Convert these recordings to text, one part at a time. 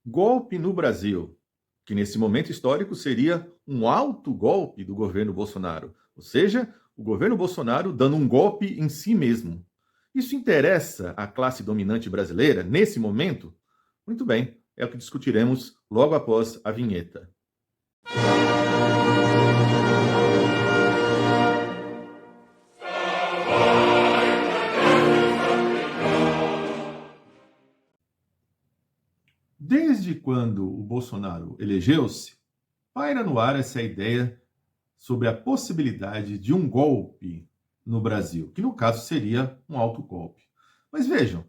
Golpe no Brasil, que nesse momento histórico seria um alto golpe do governo Bolsonaro, ou seja, o governo Bolsonaro dando um golpe em si mesmo. Isso interessa à classe dominante brasileira nesse momento? Muito bem, é o que discutiremos logo após a vinheta. Desde quando o Bolsonaro elegeu-se, paira no ar essa ideia sobre a possibilidade de um golpe no Brasil, que no caso seria um autogolpe. Mas vejam,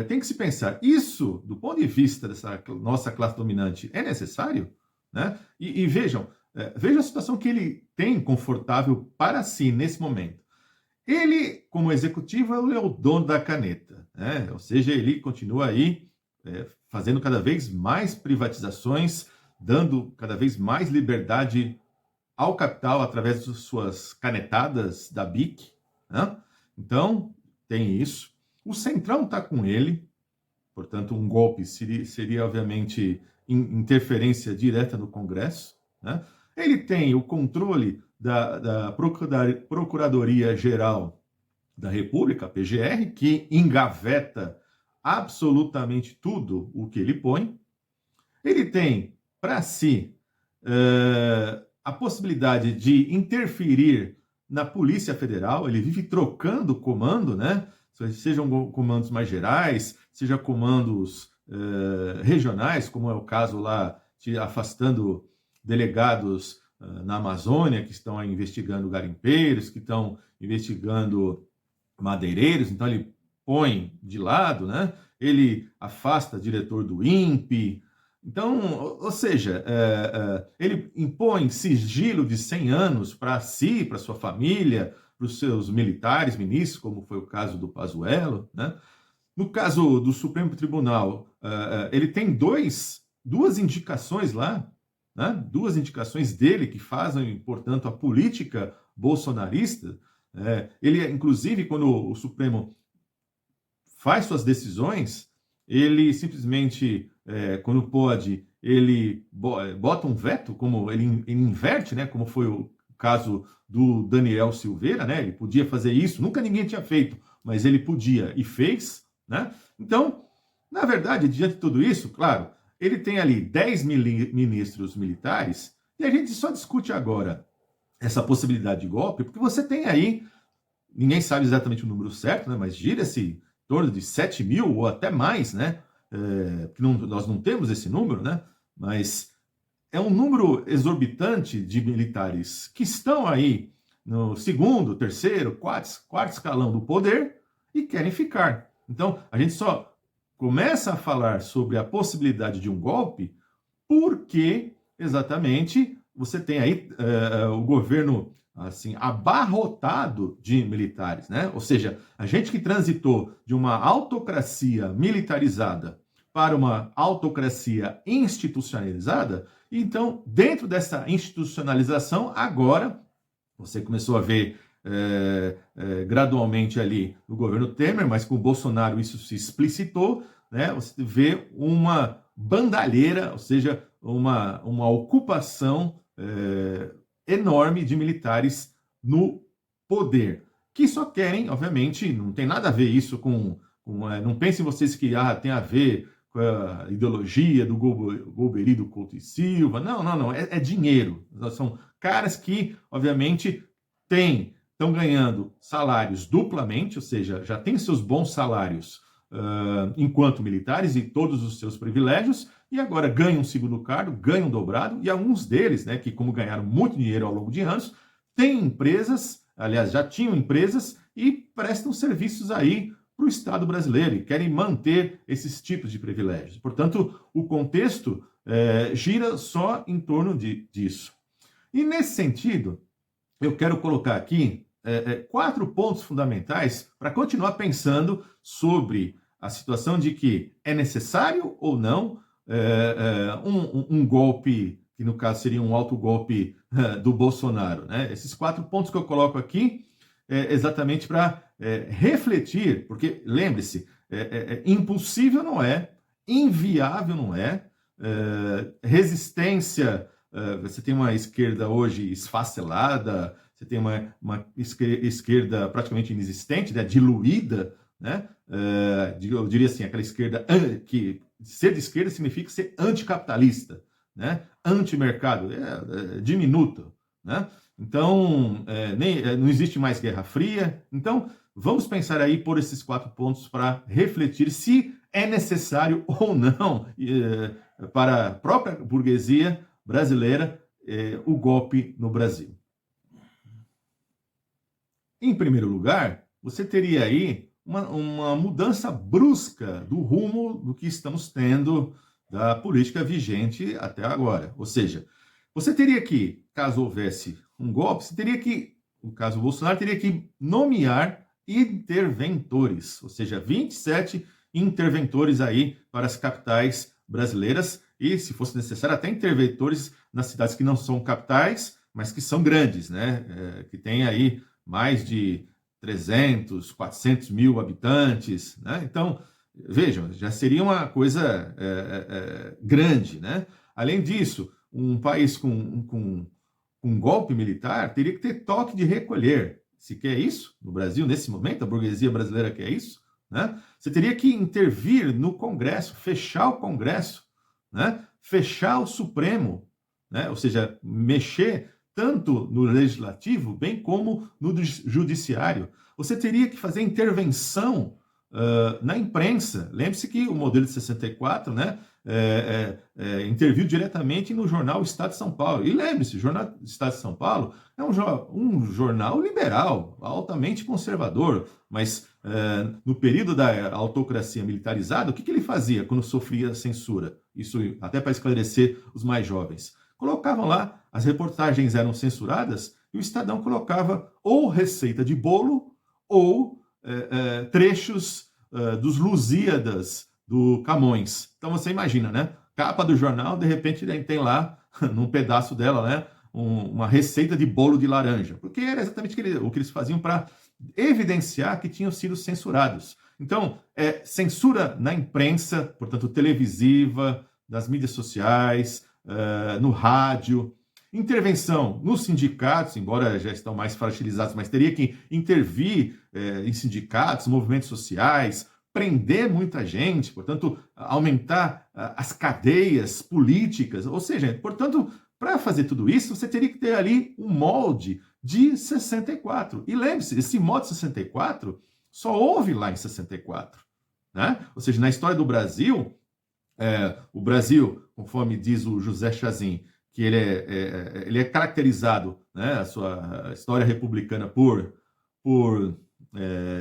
tem que se pensar, isso, do ponto de vista dessa nossa classe dominante, é necessário? Né? E vejam, veja a situação que ele tem confortável para si nesse momento. Ele, como executivo, ele é o dono da caneta, né? Ou seja, ele continua aí fazendo cada vez mais privatizações, dando cada vez mais liberdade ao capital através de suas canetadas da BIC. Né? Então, tem isso. O Centrão está com ele, portanto, um golpe seria obviamente, interferência direta no Congresso. Né? Ele tem o controle da Procuradoria-Geral da República, a PGR, que engaveta absolutamente tudo o que ele põe. Ele tem para si a possibilidade de interferir na Polícia Federal. Ele vive trocando comando, né? Sejam comandos mais gerais, seja comandos regionais, como é o caso lá, de afastando delegados na Amazônia, que estão investigando garimpeiros, que estão investigando madeireiros. Então ele põe de lado, né? Ele afasta diretor do INPE. Então, ou seja, ele impõe sigilo de 100 anos para si, para sua família, para os seus militares, ministros, como foi o caso do Pazuello. Né? No caso do Supremo Tribunal, ele tem duas indicações lá, né? Duas indicações dele que fazem, portanto, a política bolsonarista. Ele, inclusive, quando o Supremo faz suas decisões, ele simplesmente, quando pode, ele bota um veto, como ele inverte, né? Como foi o caso do Daniel Silveira, né? Ele podia fazer isso, nunca ninguém tinha feito, mas ele podia e fez, né? Então, na verdade, diante de tudo isso, claro, ele tem ali 10 ministros militares e a gente só discute agora essa possibilidade de golpe, porque você tem aí, ninguém sabe exatamente o número certo, né? Mas gira-se em torno de 7 mil ou até mais, né? Nós não temos esse número, né? Mas é um número exorbitante de militares que estão aí no segundo, terceiro, quarto escalão do poder e querem ficar. Então, a gente só começa a falar sobre a possibilidade de um golpe porque, exatamente, você tem aí o governo assim abarrotado de militares, né? Ou seja, a gente que transitou de uma autocracia militarizada para uma autocracia institucionalizada, então, dentro dessa institucionalização, agora você começou a ver gradualmente ali no governo Temer, mas com o Bolsonaro isso se explicitou, né? Você vê uma bandalheira, ou seja, uma ocupação enorme de militares no poder, que só querem, obviamente, não tem nada a ver isso com não pensem vocês que tem a ver com a ideologia do Golbery, do Couto e Silva, não, é dinheiro, são caras que, obviamente, estão ganhando salários duplamente, ou seja, já têm seus bons salários enquanto militares e todos os seus privilégios, e agora ganham um segundo cargo, ganham dobrado, e alguns deles, né, que como ganharam muito dinheiro ao longo de anos, têm empresas, aliás, já tinham empresas e prestam serviços aí para o Estado brasileiro e querem manter esses tipos de privilégios. Portanto, o contexto gira só em torno disso. E nesse sentido, eu quero colocar aqui 4 pontos fundamentais para continuar pensando sobre a situação de que é necessário ou não um golpe, que no caso seria um autogolpe do Bolsonaro. Né? Esses 4 pontos que eu coloco aqui exatamente para refletir, porque lembre-se, impossível não é, inviável não é, resistência. Você tem uma esquerda hoje esfacelada, você tem uma esquerda praticamente inexistente, né, diluída, né? Eu diria assim, aquela esquerda que ser de esquerda significa ser anticapitalista, né? Antimercado, diminuto, né? Então, não existe mais Guerra Fria. Então, vamos pensar aí por esses 4 pontos para refletir se é necessário ou não para a própria burguesia brasileira o golpe no Brasil. Em primeiro lugar, você teria aí uma mudança brusca do rumo do que estamos tendo da política vigente até agora. Ou seja, você teria que, caso houvesse um golpe, você teria que, no caso Bolsonaro, teria que nomear interventores, ou seja, 27 interventores aí para as capitais brasileiras e, se fosse necessário, até interventores nas cidades que não são capitais, mas que são grandes, né? Que tem aí mais de 300, 400 mil habitantes, né? Então, vejam, já seria uma coisa grande, né? Além disso, um país com um golpe militar teria que ter toque de recolher. Se quer isso no Brasil, nesse momento, a burguesia brasileira quer isso, né? Você teria que intervir no Congresso, fechar o Congresso, né? Fechar o Supremo, né? Ou seja, mexer tanto no legislativo, bem como no judiciário. Você teria que fazer intervenção na imprensa. Lembre-se que o modelo de 64, né, interviu diretamente no jornal Estado de São Paulo. E lembre-se, o jornal Estado de São Paulo é um jornal liberal, altamente conservador, mas no período da autocracia militarizada, o que ele fazia quando sofria censura? Isso até para esclarecer os mais jovens. Colocavam lá, as reportagens eram censuradas e o Estadão colocava ou receita de bolo ou trechos dos Lusíadas do Camões. Então você imagina, né? Capa do jornal, de repente tem lá, num pedaço dela, né? Uma receita de bolo de laranja. Porque era exatamente o que eles faziam para evidenciar que tinham sido censurados. Então, censura na imprensa, portanto, televisiva, das mídias sociais, no rádio, intervenção nos sindicatos, embora já estão mais fragilizados, mas teria que intervir em sindicatos, movimentos sociais, prender muita gente, portanto, aumentar as cadeias políticas, ou seja, portanto, para fazer tudo isso, você teria que ter ali um molde de 64. E lembre-se, esse molde de 64 só houve lá em 64, né? Ou seja, na história do Brasil, o Brasil, conforme diz o José Chazin, que ele é caracterizado, né, a sua história republicana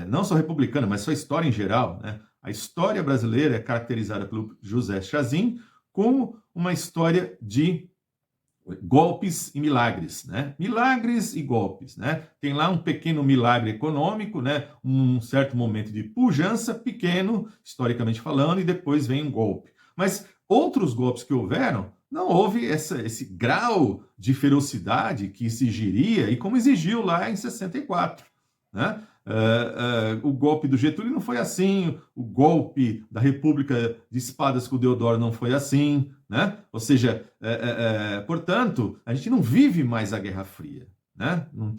não só republicana, mas sua história em geral, né? A história brasileira é caracterizada pelo José Chazin como uma história de golpes e milagres, né? Milagres e golpes, né? Tem lá um pequeno milagre econômico, né? Um certo momento de pujança, pequeno, historicamente falando, e depois vem um golpe. Mas outros golpes que houveram, não houve esse grau de ferocidade que exigiria, e como exigiu lá em 64, né? O golpe do Getúlio não foi assim, o golpe da República de Espadas com o Deodoro não foi assim, né? Ou seja, portanto, a gente não vive mais a Guerra Fria, né? Não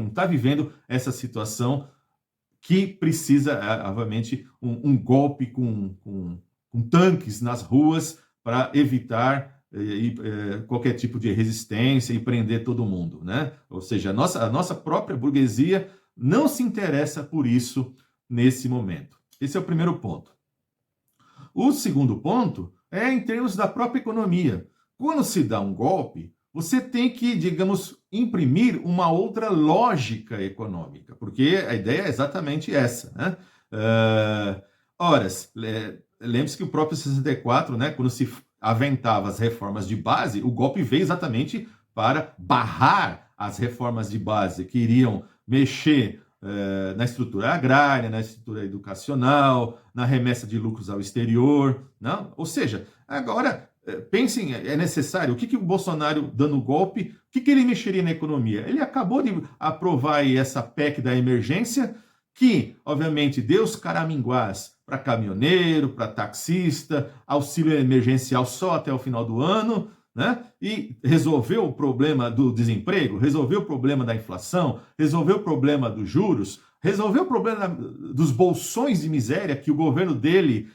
está vivendo essa situação que precisa, obviamente, um golpe com tanques nas ruas para evitar qualquer tipo de resistência e prender todo mundo, né? Ou seja, a nossa própria burguesia não se interessa por isso nesse momento. Esse é o primeiro ponto. O segundo ponto é em termos da própria economia. Quando se dá um golpe, você tem que, digamos, imprimir uma outra lógica econômica, porque a ideia é exatamente essa, né? Ora, lembre-se que o próprio 64, né, quando se aventava as reformas de base, o golpe veio exatamente para barrar as reformas de base que iriam mexer na estrutura agrária, na estrutura educacional, na remessa de lucros ao exterior, não? Ou seja, agora pensem, é necessário, o que o Bolsonaro dando golpe, o que ele mexeria na economia? Ele acabou de aprovar aí essa PEC da emergência, que, obviamente, deu os caraminguás para caminhoneiro, para taxista, auxílio emergencial só até o final do ano, né? E resolveu o problema do desemprego, resolveu o problema da inflação, resolveu o problema dos juros, resolveu o problema dos bolsões de miséria que o governo dele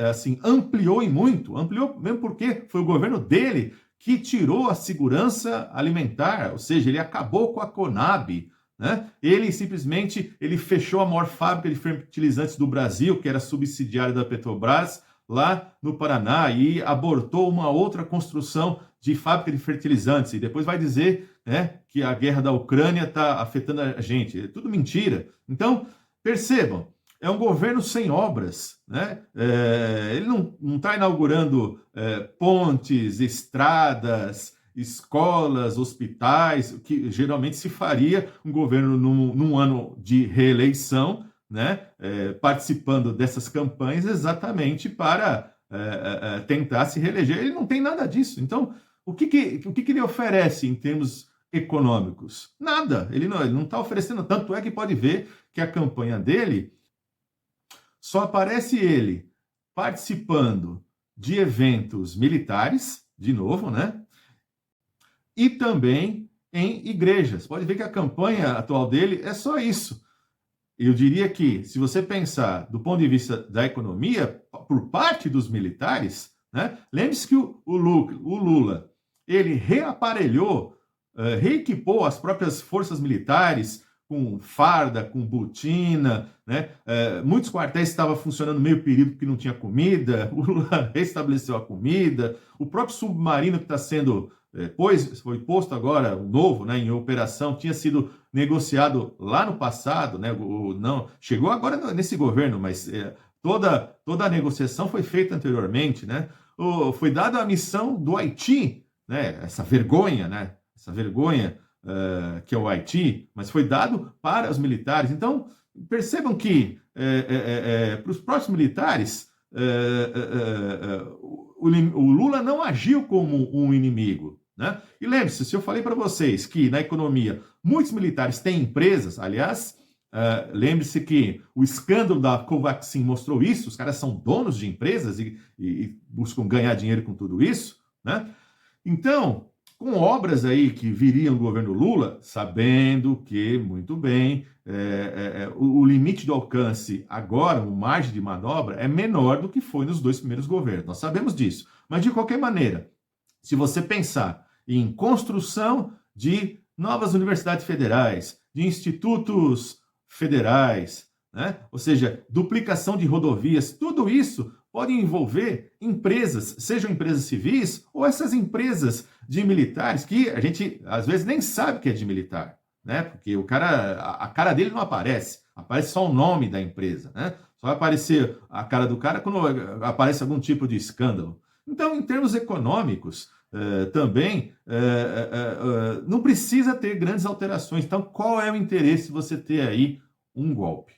assim, ampliou e muito, ampliou mesmo porque foi o governo dele que tirou a segurança alimentar, ou seja, ele acabou com a Conab, né? Ele simplesmente fechou a maior fábrica de fertilizantes do Brasil, que era subsidiária da Petrobras, lá no Paraná, e abortou uma outra construção de fábrica de fertilizantes. E depois vai dizer, né, que a guerra da Ucrânia está afetando a gente. É tudo mentira. Então, percebam, é um governo sem obras, né? Ele não está inaugurando pontes, estradas, escolas, hospitais, que geralmente se faria um governo num ano de reeleição, né? Participando dessas campanhas exatamente para tentar se reeleger. Ele não tem nada disso. Então, o que ele oferece em termos econômicos? Nada. Ele não está oferecendo. Tanto é que pode ver que a campanha dele só aparece ele participando de eventos militares, de novo, né? E também em igrejas. Pode ver que a campanha atual dele é só isso. Eu diria que, se você pensar do ponto de vista da economia, por parte dos militares, né? Lembre-se que o Lula, ele reaparelhou, reequipou as próprias forças militares com farda, com botina, né? Muitos quartéis estavam funcionando meio período porque não tinha comida, o Lula restabeleceu a comida, o próprio submarino que está sendo foi posto agora, o novo, né, em operação, tinha sido negociado lá no passado, né, não chegou agora nesse governo, mas toda a negociação foi feita anteriormente, né? Foi dada a missão do Haiti, né, essa vergonha, que é o Haiti, mas foi dado para os militares. Então, percebam que para os próprios militares, o Lula não agiu como um inimigo, né? E lembre-se, se eu falei para vocês que na economia muitos militares têm empresas, aliás, lembre-se que o escândalo da Covaxin mostrou isso, os caras são donos de empresas e buscam ganhar dinheiro com tudo isso, né? Então, com obras aí que viriam do governo Lula, sabendo que, muito bem, o limite do alcance agora, o margem de manobra, é menor do que foi nos 2 primeiros governos. Nós sabemos disso. Mas, de qualquer maneira, se você pensar em construção de novas universidades federais, de institutos federais, né? Ou seja, duplicação de rodovias, tudo isso pode envolver empresas, sejam empresas civis ou essas empresas de militares que a gente às vezes nem sabe que é de militar, né? Porque a cara dele não aparece, aparece só o nome da empresa, né? Só vai aparecer a cara do cara quando aparece algum tipo de escândalo. Então, em termos econômicos, também não precisa ter grandes alterações. Então, qual é o interesse de você ter aí um golpe?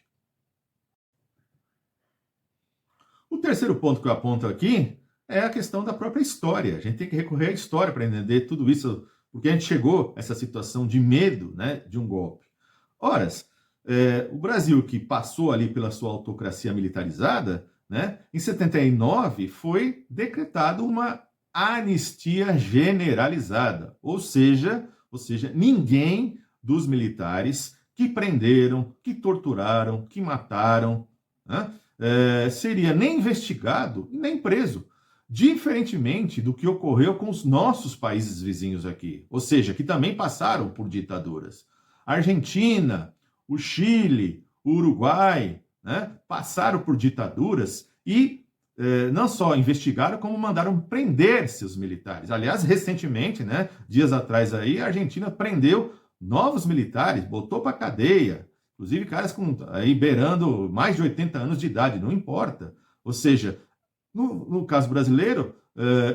O terceiro ponto que eu aponto aqui é a questão da própria história. A gente tem que recorrer à história para entender tudo isso, porque a gente chegou a essa situação de medo, né, de um golpe. Ora, o Brasil, que passou ali pela sua autocracia militarizada, né, em 79 foi decretado uma anistia generalizada, ou seja, ninguém dos militares que prenderam, que torturaram, que mataram, né, seria nem investigado nem preso, diferentemente do que ocorreu com os nossos países vizinhos aqui, ou seja, que também passaram por ditaduras. A Argentina, o Chile, o Uruguai, né, passaram por ditaduras e não só investigaram, como mandaram prender seus militares. Aliás, recentemente, né, dias atrás aí, a Argentina prendeu novos militares, botou para cadeia, inclusive caras aí beirando mais de 80 anos de idade, não importa. Ou seja, no caso brasileiro,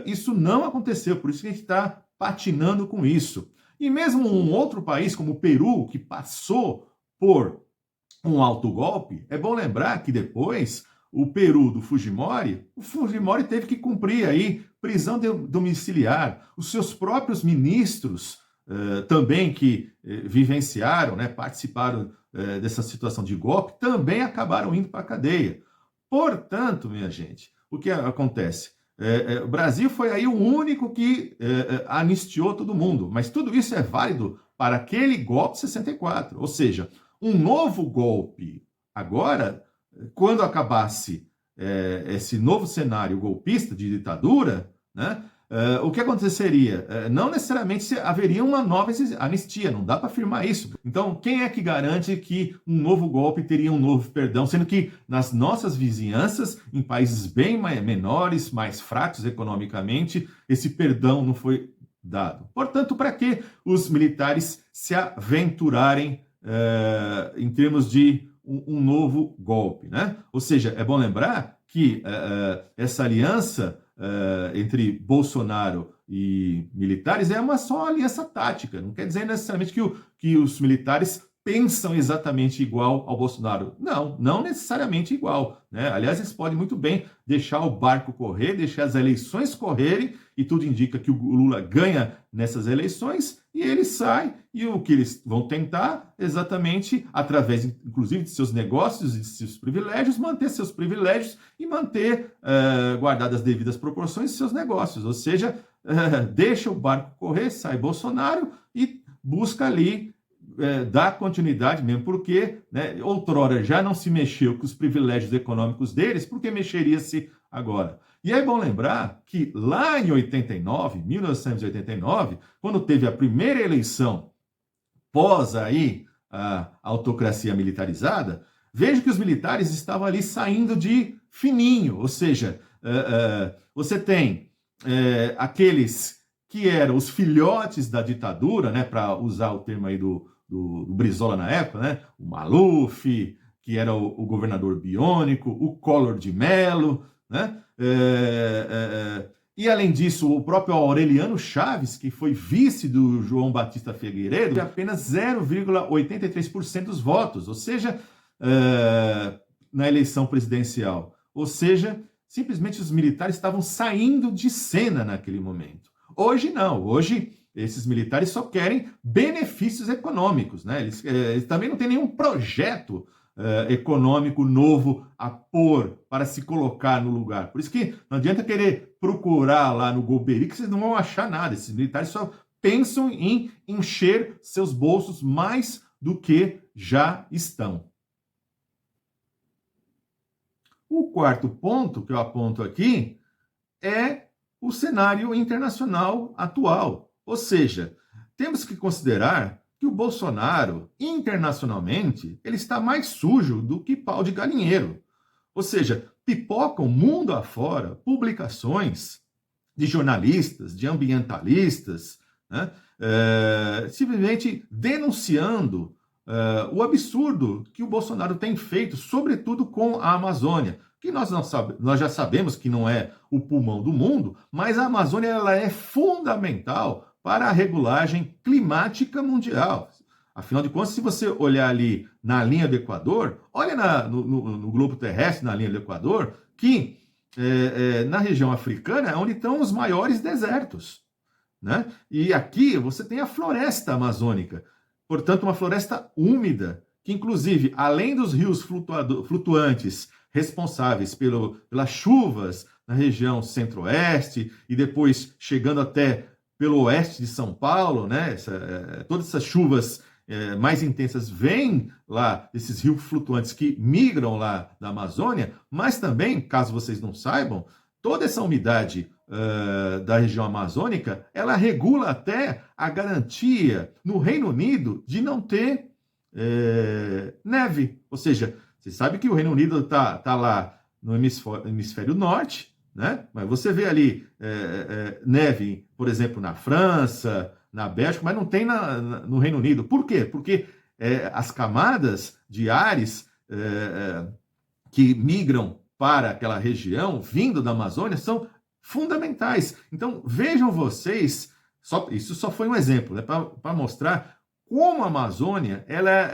isso não aconteceu, por isso que a gente está patinando com isso. E mesmo um outro país como o Peru, que passou por um autogolpe, é bom lembrar que depois o Peru do Fujimori, o Fujimori teve que cumprir aí prisão domiciliar. Os seus próprios ministros também que vivenciaram, né, participaram dessa situação de golpe, também acabaram indo para a cadeia. Portanto, minha gente, o que acontece? O Brasil foi aí o único que anistiou todo mundo, mas tudo isso é válido para aquele golpe de 64, ou seja, um novo golpe agora, quando acabasse esse novo cenário golpista de ditadura, né, o que aconteceria? Não necessariamente haveria uma nova anistia, não dá para afirmar isso. Então, quem é que garante que um novo golpe teria um novo perdão, sendo que nas nossas vizinhanças, em países bem menores, mais fracos economicamente, esse perdão não foi dado. Portanto, para que os militares se aventurarem em termos de um novo golpe, né? Ou seja, é bom lembrar que essa aliança entre Bolsonaro e militares é uma só aliança tática. Não quer dizer necessariamente que os militares pensam exatamente igual ao Bolsonaro. Não, não necessariamente igual, né? Aliás, eles podem muito bem deixar o barco correr, deixar as eleições correrem, e tudo indica que o Lula ganha nessas eleições, e ele sai, e o que eles vão tentar, exatamente, através, inclusive, de seus negócios e de seus privilégios, manter seus privilégios e manter, guardadas as devidas proporções, seus negócios. Ou seja, deixa o barco correr, sai Bolsonaro e busca ali dar continuidade mesmo, porque outrora já não se mexeu com os privilégios econômicos deles, porque mexeria-se agora. E é bom lembrar que lá em 1989, quando teve a primeira eleição pós aí a autocracia militarizada, veja que os militares estavam ali saindo de fininho, ou seja, você tem aqueles que eram os filhotes da ditadura, né, para usar o termo aí do Brizola na época, né, o Maluf, que era o governador biônico, o Collor de Mello, né, e além disso, o próprio Aureliano Chaves, que foi vice do João Batista Figueiredo, de apenas 0,83% dos votos, ou seja, na eleição presidencial. Ou seja, simplesmente os militares estavam saindo de cena naquele momento. Hoje não, hoje esses militares só querem benefícios econômicos, né? Eles também não têm nenhum projeto econômico novo a pôr para se colocar no lugar. Por isso que não adianta querer procurar lá no Golbery, que vocês não vão achar nada. Esses militares só pensam em encher seus bolsos mais do que já estão. O quarto ponto que eu aponto aqui é o cenário internacional atual. Ou seja, temos que considerar que o Bolsonaro, internacionalmente, ele está mais sujo do que pau de galinheiro. Ou seja, pipocam mundo afora publicações de jornalistas, de ambientalistas, né, simplesmente denunciando o absurdo que o Bolsonaro tem feito, sobretudo com a Amazônia, que nós já sabemos que não é o pulmão do mundo, mas a Amazônia ela é fundamental para a regulagem climática mundial. Afinal de contas, se você olhar ali na linha do Equador, olha no globo terrestre, na linha do Equador, que na região africana é onde estão os maiores desertos, né? E aqui você tem a floresta amazônica, portanto, uma floresta úmida, que inclusive, além dos rios flutuantes responsáveis pelas chuvas na região centro-oeste e depois chegando até pelo oeste de São Paulo, né? Todas essas chuvas mais intensas vêm lá desses rios flutuantes que migram lá da Amazônia, mas também, caso vocês não saibam, toda essa umidade da região amazônica, ela regula até a garantia no Reino Unido de não ter neve. Ou seja, você sabe que o Reino Unido tá lá no hemisfério norte, né? Mas você vê ali neve, por exemplo, na França, na Bélgica, mas não tem no Reino Unido. Por quê? Porque as camadas de ares que migram para aquela região, vindo da Amazônia, são fundamentais. Então, vejam vocês, isso só foi um exemplo, né, para mostrar como a Amazônia ela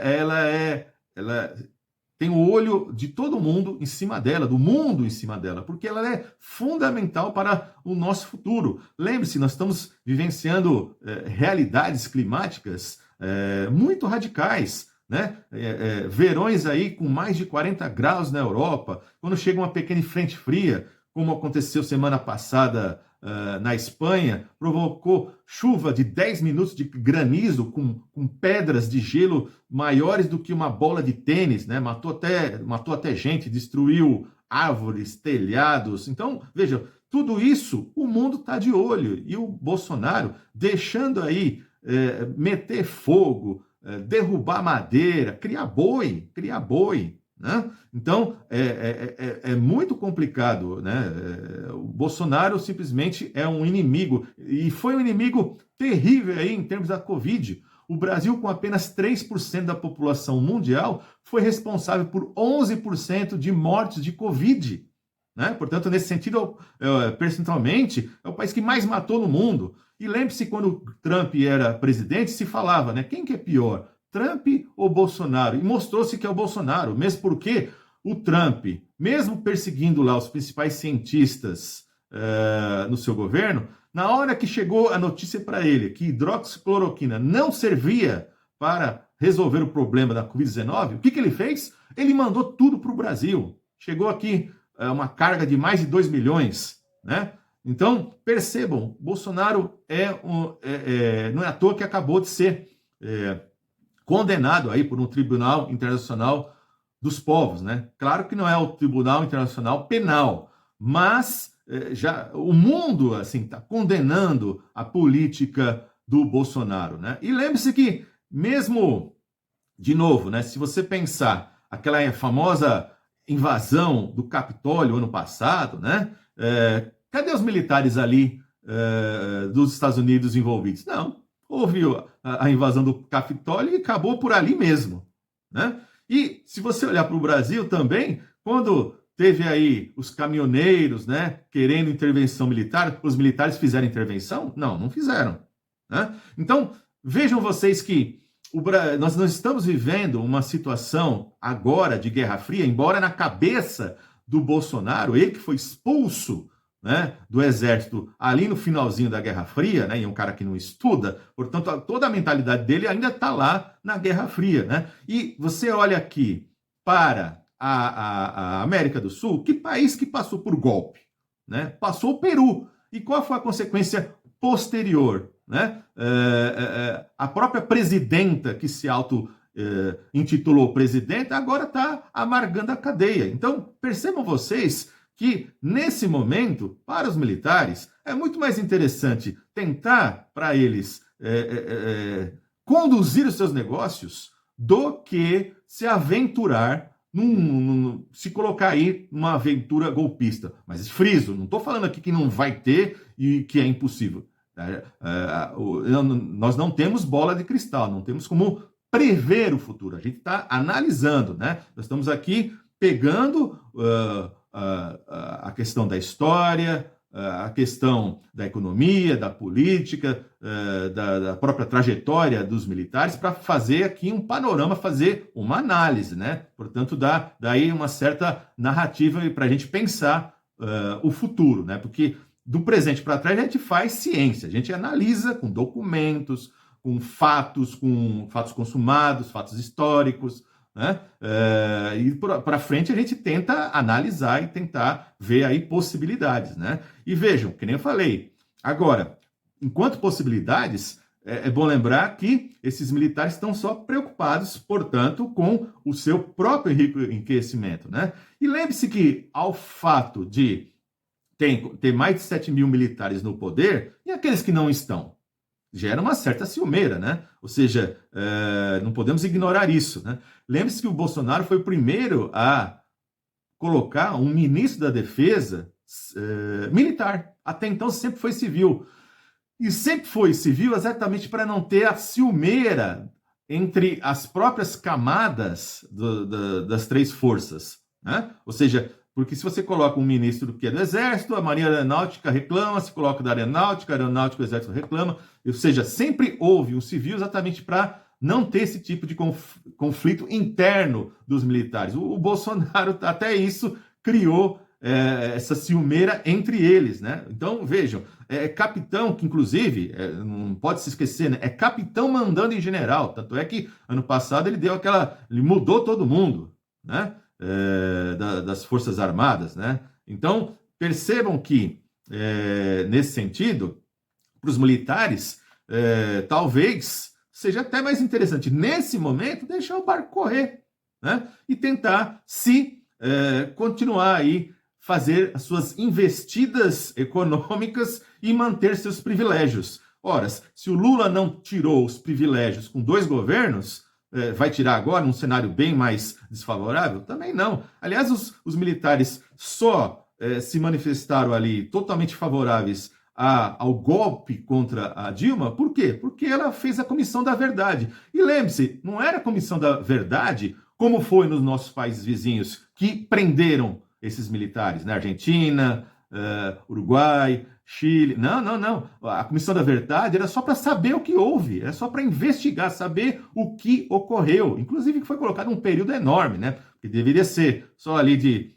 tem o olho de todo mundo em cima dela, do mundo em cima dela, porque ela é fundamental para o nosso futuro. Lembre-se, nós estamos vivenciando realidades climáticas muito radicais. né? Verões aí com mais de 40 graus na Europa, quando chega uma pequena frente fria, como aconteceu semana passada na Espanha, provocou chuva de 10 minutos de granizo com pedras de gelo maiores do que uma bola de tênis, né? Matou até gente, destruiu árvores, telhados. Então, veja, tudo isso o mundo está de olho. E o Bolsonaro deixando aí meter fogo, derrubar madeira, criar boi, né? Então, é muito complicado, né? O Bolsonaro simplesmente é um inimigo, e foi um inimigo terrível aí em termos da Covid. O Brasil, com apenas 3% da população mundial, foi responsável por 11% de mortes de Covid, né? Portanto, nesse sentido, percentualmente, é o país que mais matou no mundo. E lembre-se, quando Trump era presidente, se falava, né? Quem que é pior, Trump ou Bolsonaro? E mostrou-se que é o Bolsonaro, mesmo porque o Trump, mesmo perseguindo lá os principais cientistas no seu governo, na hora que chegou a notícia para ele que hidroxicloroquina não servia para resolver o problema da Covid-19, o que ele fez? Ele mandou tudo para o Brasil. Chegou aqui uma carga de mais de 2 milhões, né? Então, percebam, Bolsonaro não é à toa que acabou de ser condenado aí por um Tribunal Internacional dos Povos, né? Claro que não é o Tribunal Internacional Penal, mas já o mundo assim está condenando a política do Bolsonaro, né? E lembre-se que mesmo, de novo, né? Se você pensar aquela famosa invasão do Capitólio ano passado, né? Cadê os militares ali dos Estados Unidos envolvidos? Não, houve a invasão do Capitólio e acabou por ali mesmo, né? E se você olhar para o Brasil também, quando teve aí os caminhoneiros, né, querendo intervenção militar, os militares fizeram intervenção? Não, não fizeram, né? Então, vejam vocês que nós não estamos vivendo uma situação agora de Guerra Fria, embora na cabeça do Bolsonaro, ele que foi expulso, né, do exército ali no finalzinho da Guerra Fria, né, e é um cara que não estuda, portanto, toda a mentalidade dele ainda está lá na Guerra Fria, né? E você olha aqui para a América do Sul, que país que passou por golpe, né? Passou o Peru. E qual foi a consequência posterior, né? A própria presidenta que se intitulou presidenta agora está amargando a cadeia. Então, percebam vocês que, nesse momento, para os militares, é muito mais interessante tentar, para eles, conduzir os seus negócios do que se aventurar, se colocar aí numa aventura golpista. Mas friso, não estou falando aqui que não vai ter e que é impossível. Nós não temos bola de cristal, não temos como prever o futuro. A gente está analisando, né? Nós estamos aqui pegando a questão da história, a questão da economia, da política, da própria trajetória dos militares, para fazer aqui um panorama, fazer uma análise, né? Portanto, dá aí uma certa narrativa para a gente pensar o futuro, né? Porque do presente para trás a gente faz ciência, a gente analisa com documentos, com fatos consumados, fatos históricos, né? E para frente a gente tenta analisar e tentar ver aí possibilidades, né? E vejam, que nem eu falei, agora, enquanto possibilidades, é bom lembrar que esses militares estão só preocupados, portanto, com o seu próprio enriquecimento, né? E lembre-se que ao fato de ter mais de 7 mil militares no poder, e aqueles que não estão? Gera uma certa ciumeira, né? Ou seja, não podemos ignorar isso, né? Lembre-se que o Bolsonaro foi o primeiro a colocar um ministro da Defesa militar. Até então sempre foi civil. E sempre foi civil exatamente para não ter a ciumeira entre as próprias camadas das três forças, né? Ou seja, porque se você coloca um ministro que é do Exército, a Marinha Aeronáutica reclama, se coloca da Aeronáutica, a Aeronáutica, o Exército reclama. Ou seja, sempre houve um civil exatamente para não ter esse tipo de conflito interno dos militares. O Bolsonaro, até isso, criou essa ciumeira entre eles, né? Então, vejam, capitão que, inclusive, não pode se esquecer, né? É capitão mandando em general. Tanto é que, ano passado, ele mudou todo mundo, né? Das Forças Armadas, né? Então, percebam que, nesse sentido, para os militares, talvez seja até mais interessante, nesse momento, deixar o barco correr, né? E tentar continuar aí, fazer as suas investidas econômicas e manter seus privilégios. Ora, se o Lula não tirou os privilégios com 2 governos, vai tirar agora num cenário bem mais desfavorável? Também não. Aliás, os militares só se manifestaram ali totalmente favoráveis ao golpe contra a Dilma. Por quê? Porque ela fez a Comissão da Verdade. E lembre-se, não era a Comissão da Verdade como foi nos nossos países vizinhos, que prenderam esses militares, na Argentina, Uruguai, Chile. Não. A Comissão da Verdade era só para saber o que houve, era só para investigar, saber o que ocorreu. Inclusive que foi colocado um período enorme, né? Que deveria ser só ali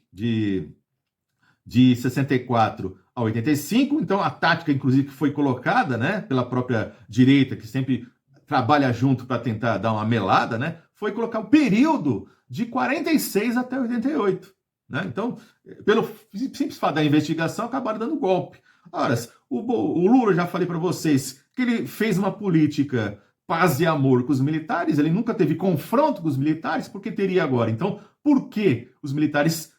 de 64 a 85. Então a tática, inclusive, que foi colocada, né, pela própria direita, que sempre trabalha junto para tentar dar uma melada, né, foi colocar o período de 46 até 88. Né? Então, pelo simples fato da investigação, acabaram dando golpe. Ora, o Lula, já falei para vocês, que ele fez uma política paz e amor com os militares, ele nunca teve confronto com os militares, porque teria agora. Então, por que os militares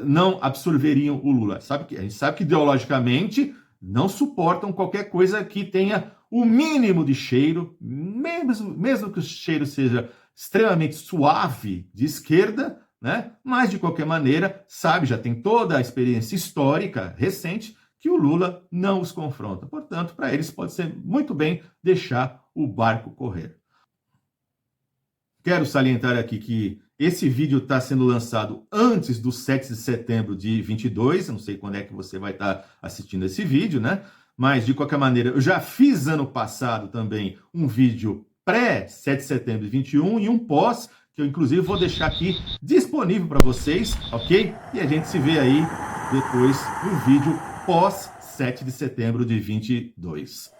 não absorveriam o Lula? A gente sabe que ideologicamente não suportam qualquer coisa que tenha o mínimo de cheiro, mesmo que o cheiro seja extremamente suave de esquerda, né? Mas, de qualquer maneira, já tem toda a experiência histórica recente que o Lula não os confronta. Portanto, para eles pode ser muito bem deixar o barco correr. Quero salientar aqui que esse vídeo está sendo lançado antes do 7 de setembro de 22, eu não sei quando é que você vai estar assistindo esse vídeo, né? Mas, de qualquer maneira, eu já fiz ano passado também um vídeo pré-7 de setembro de 21 e um pós, que eu, inclusive, vou deixar aqui disponível para vocês, ok? E a gente se vê aí depois no vídeo pós 7 de setembro de 22.